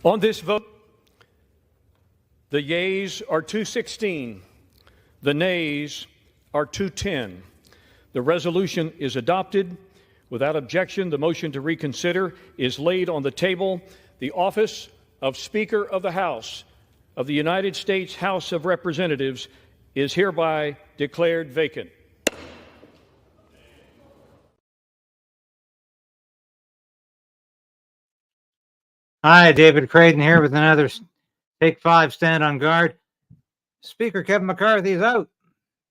On this vote, the yeas are 216, the nays are 210. The resolution is adopted. Without objection, the motion to reconsider is laid on the table. The office of Speaker of the House of the United States House of Representatives is hereby declared vacant. Hi, David Krayden here with another Take 5 Stand on Guard. Speaker Kevin McCarthy is out.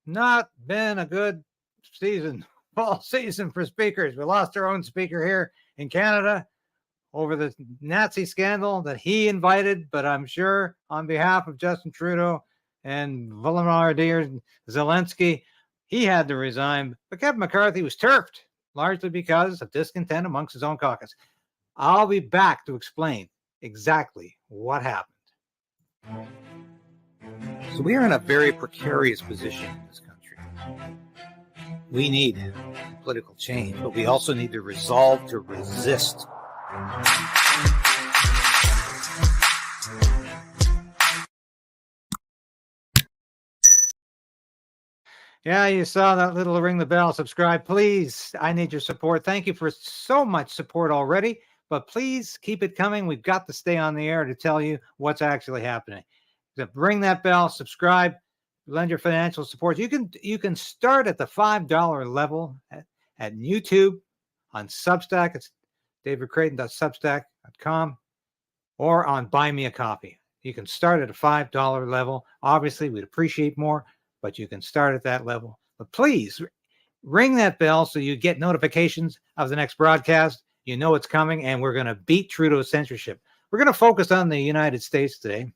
Not been a good season, fall season for speakers. We lost our own speaker here in Canada over the Nazi scandal that he invited, but I'm sure on behalf of Justin Trudeau and Volodymyr Zelensky, he had to resign. But Kevin McCarthy was turfed, largely because of discontent amongst his own caucus. I'll be back to explain exactly what happened. So we are in a very precarious position in this country. We need political change, but we also need the resolve to resist. Yeah, you saw that little ring the bell, subscribe. Please, I need your support. Thank you for so much support already. But please keep it coming. We've got to stay on the air to tell you what's actually happening. So ring that bell, subscribe, lend your financial support. You can start at the $5 level at YouTube, on Substack. It's davidkrayden.substack.com, or on Buy Me a Coffee. You can start at a $5 level. Obviously, we'd appreciate more, but you can start at that level. But please ring that bell so you get notifications of the next broadcast. You know it's coming, and we're going to beat Trudeau's censorship. We're going to focus on the United States today.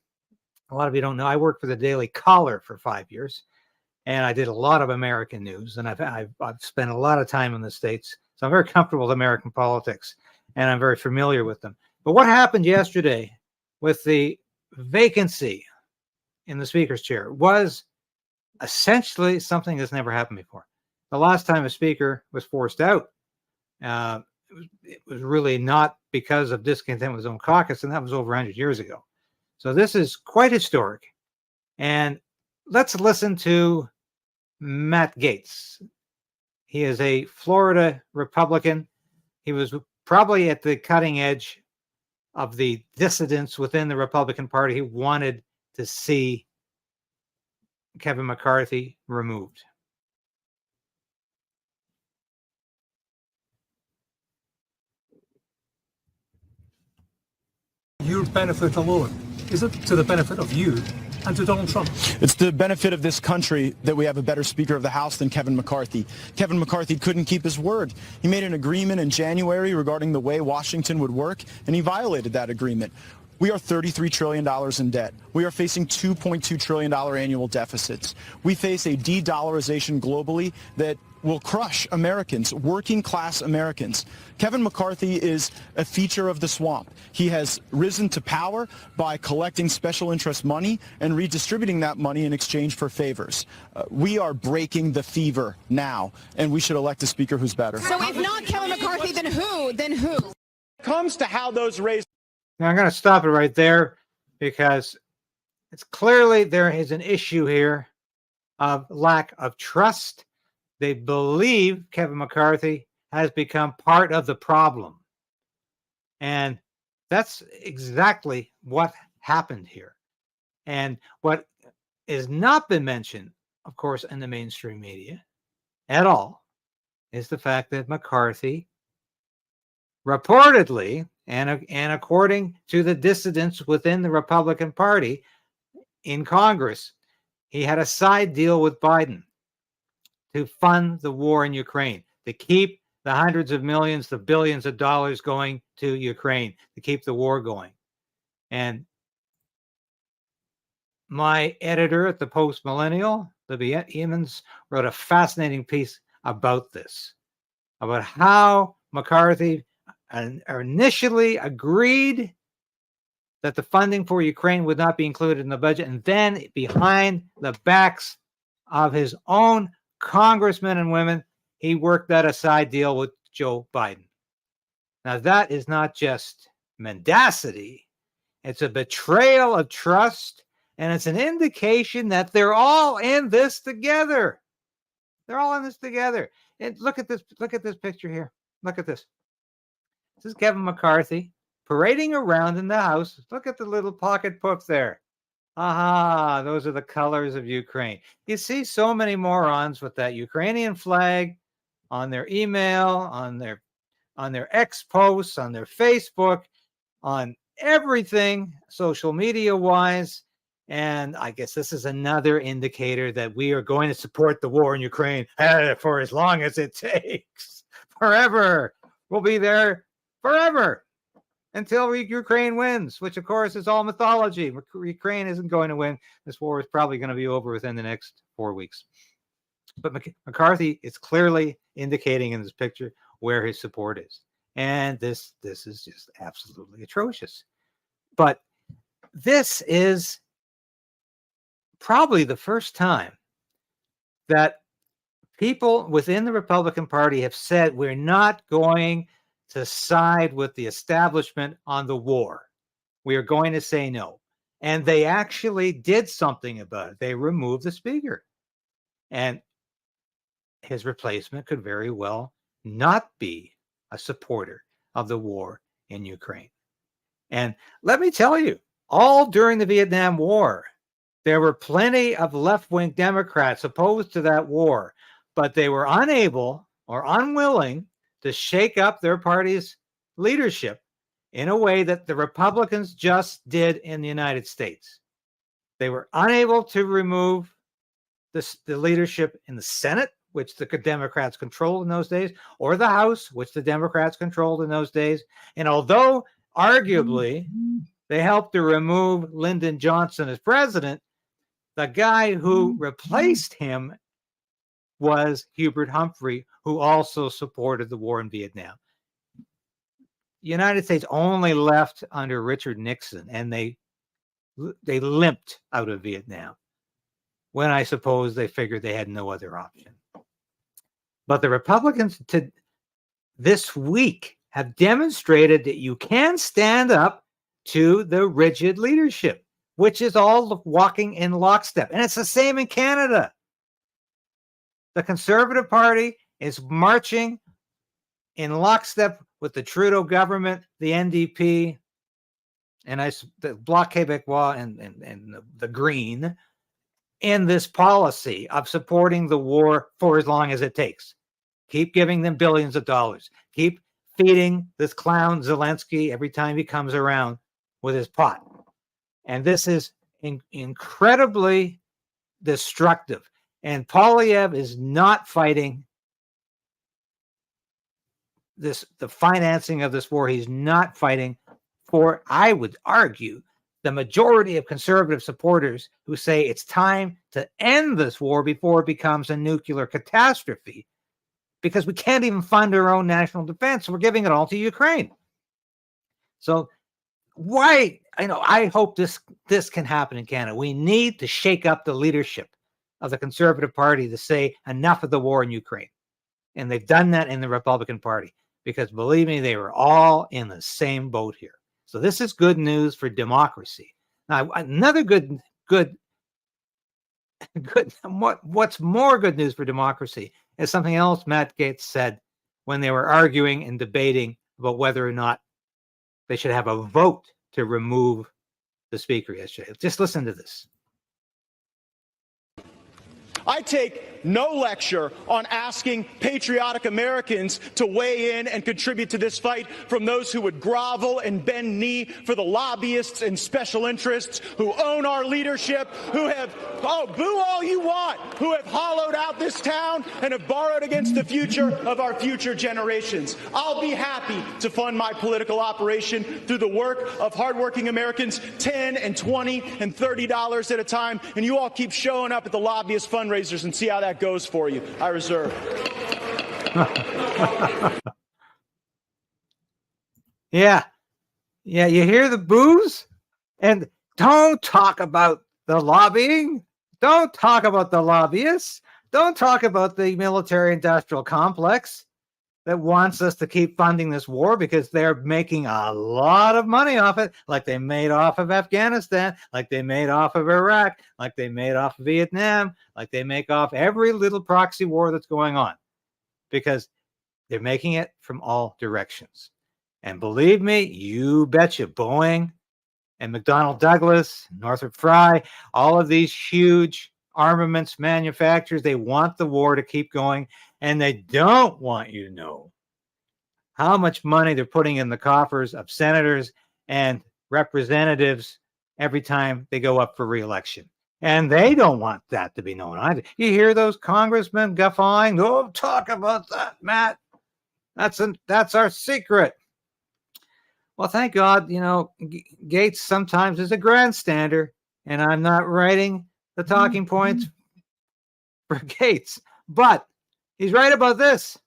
A lot of you don't know, I worked for the Daily Caller for 5 years, and I did a lot of American news, and I've spent a lot of time in the States, so I'm very comfortable with American politics, and I'm very familiar with them. But what happened yesterday with the vacancy in the Speaker's chair was essentially something that's never happened before. The last time a Speaker was forced out, it was really not because of discontent with his own caucus, and that was over 100 years ago. So this is quite historic. And let's listen to Matt Gaetz. He is a Florida Republican. He was probably at the cutting edge of the dissidents within the Republican Party who wanted to see Kevin McCarthy removed. Your benefit alone? Is it to the benefit of you and to Donald Trump? It's the benefit of this country that we have a better Speaker of the House than Kevin McCarthy. Kevin McCarthy couldn't keep his word. He made an agreement in January regarding the way Washington would work, and he violated that agreement. We are $33 trillion in debt. We are facing $2.2 trillion annual deficits. We face a de-dollarization globally that will crush Americans, working class Americans. Kevin McCarthy is a feature of the swamp. He has risen to power by collecting special interest money and redistributing that money in exchange for favors. We are breaking the fever now, and we should elect a speaker who's better. So if not Kevin McCarthy, then who? Then who? Comes to how those raised. Now I'm going to stop it right there because it's clearly there is an issue here of lack of trust. They believe Kevin McCarthy has become part of the problem. And that's exactly what happened here. And what has not been mentioned, of course, in the mainstream media at all, is the fact that McCarthy reportedly, and according to the dissidents within the Republican Party in Congress, he had a side deal with Biden to fund the war in Ukraine, to keep the hundreds of millions, the billions of dollars going to Ukraine, to keep the war going. And my editor at the Post Millennial, Libby Emmons, wrote a fascinating piece about this, about how McCarthy initially agreed that the funding for Ukraine would not be included in the budget, and then behind the backs of his own congressmen and women, he worked out a side deal with Joe Biden. Now, that is not just mendacity. It's a betrayal of trust, and it's an indication that they're all in this together. They're all in this together. And look at this picture here. Look at this. This is Kevin McCarthy parading around in the House. Look at the little pocketbook there. Aha, those are the colors of Ukraine. You see so many morons with that Ukrainian flag on their email, on their X posts, on their Facebook, on everything social media wise. And I guess this is another indicator that we are going to support the war in Ukraine for as long as it takes. Forever. We'll be there forever until Ukraine wins, which of course is all mythology. Ukraine isn't going to win. This war is probably going to be over within the next 4 weeks. But McCarthy is clearly indicating in this picture where his support is. And this is just absolutely atrocious. But this is probably the first time that people within the Republican Party have said we're not going to side with the establishment on the war. We are going to say no. And they actually did something about it. They removed the speaker. And his replacement could very well not be a supporter of the war in Ukraine. And let me tell you, all during the Vietnam War, there were plenty of left-wing Democrats opposed to that war, but they were unable or unwilling to shake up their party's leadership in a way that the Republicans just did in the United States. They were unable to remove the leadership in the Senate, which the Democrats controlled in those days, or the House, which the Democrats controlled in those days. And although arguably they helped to remove Lyndon Johnson as president, the guy who replaced him was Hubert Humphrey, who also supported the war in Vietnam. The United States only left under Richard Nixon, and they limped out of Vietnam when I suppose they figured they had no other option. But the Republicans this week have demonstrated that you can stand up to the rigid leadership, which is all walking in lockstep. And it's the same in Canada. The Conservative Party is marching in lockstep with the Trudeau government, the NDP, and the Bloc Québécois and the Green in this policy of supporting the war for as long as it takes. Keep giving them billions of dollars. Keep feeding this clown Zelensky every time he comes around with his pot. And this is incredibly destructive. And Poilievre is not fighting the financing of this war. He's not fighting for, I would argue, the majority of conservative supporters who say it's time to end this war before it becomes a nuclear catastrophe, because we can't even fund our own national defense. So we're giving it all to Ukraine. So why, I hope this can happen in Canada. We need to shake up the leadership of the Conservative Party to say enough of the war in Ukraine. And they've done that in the Republican Party, because believe me, they were all in the same boat here. So this is good news for democracy. Now, another what's more good news for democracy is something else Matt Gaetz said when they were arguing and debating about whether or not they should have a vote to remove the speaker yesterday. Just listen to this. I take no lecture on asking patriotic Americans to weigh in and contribute to this fight from those who would grovel and bend knee for the lobbyists and special interests who own our leadership, who have, boo all you want, who have hollowed out this town and have borrowed against the future of our future generations. I'll be happy to fund my political operation through the work of hardworking Americans, $10 and $20 and $30 at a time, and you all keep showing up at the lobbyist fundraisers and see how that goes for you. I reserve. Yeah, you hear the boos? And don't talk about the lobbying. Don't talk about the lobbyists. Don't talk about the military-industrial complex. that wants us to keep funding this war because they're making a lot of money off it, like they made off of Afghanistan, like they made off of Iraq, like they made off of Vietnam, like they make off every little proxy war that's going on, because they're making it from all directions. And believe me, you betcha, Boeing and McDonnell Douglas, Northrop Frye, all of these huge armaments manufacturers, they want the war to keep going, and they don't want you to know how much money they're putting in the coffers of senators and representatives every time they go up for re-election. And they don't want that to be known either. You hear those congressmen guffawing, "Don't talk about that, Matt. That's our secret." Well, thank God, you know, Gaetz sometimes is a grandstander, and I'm not writing the talking points for Gaetz, but he's right about this.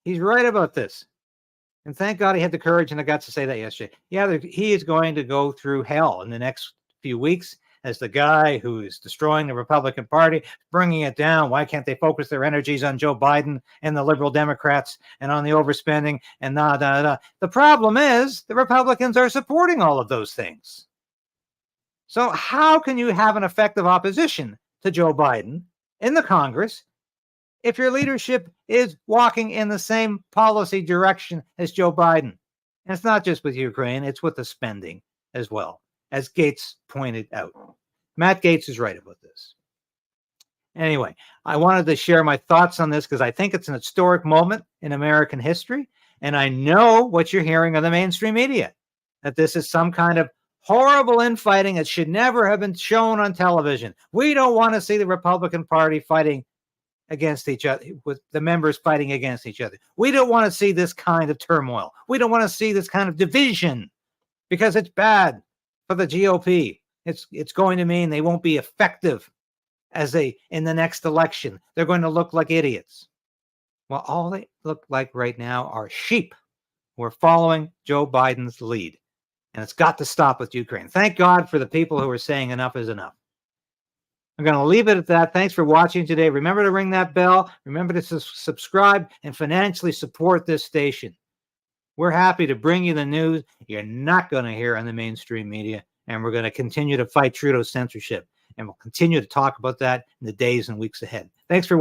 He's right about this. And thank God he had the courage and the guts to say that yesterday. Yeah, he is going to go through hell in the next few weeks as the guy who is destroying the Republican Party, bringing it down. Why can't they focus their energies on Joe Biden and the liberal Democrats and on the overspending and The problem is the Republicans are supporting all of those things. So how can you have an effective opposition to Joe Biden in the Congress if your leadership is walking in the same policy direction as Joe Biden? And it's not just with Ukraine, it's with the spending as well, as Gaetz pointed out. Matt Gaetz is right about this. Anyway, I wanted to share my thoughts on this because I think it's an historic moment in American history. And I know what you're hearing on the mainstream media, that this is some kind of horrible infighting that should never have been shown on television. We don't want to see the Republican Party fighting against each other, with the members fighting against each other. We don't want to see this kind of turmoil. We don't want to see this kind of division because it's bad for the GOP. It's going to mean they won't be effective in the next election. They're going to look like idiots. Well, all they look like right now are sheep who are following Joe Biden's lead. And it's got to stop with Ukraine. Thank God for the people who are saying enough is enough. I'm going to leave it at that. Thanks for watching today. Remember to ring that bell. Remember to subscribe and financially support this station. We're happy to bring you the news you're not going to hear on the mainstream media. And we're going to continue to fight Trudeau's censorship. And we'll continue to talk about that in the days and weeks ahead. Thanks for watching.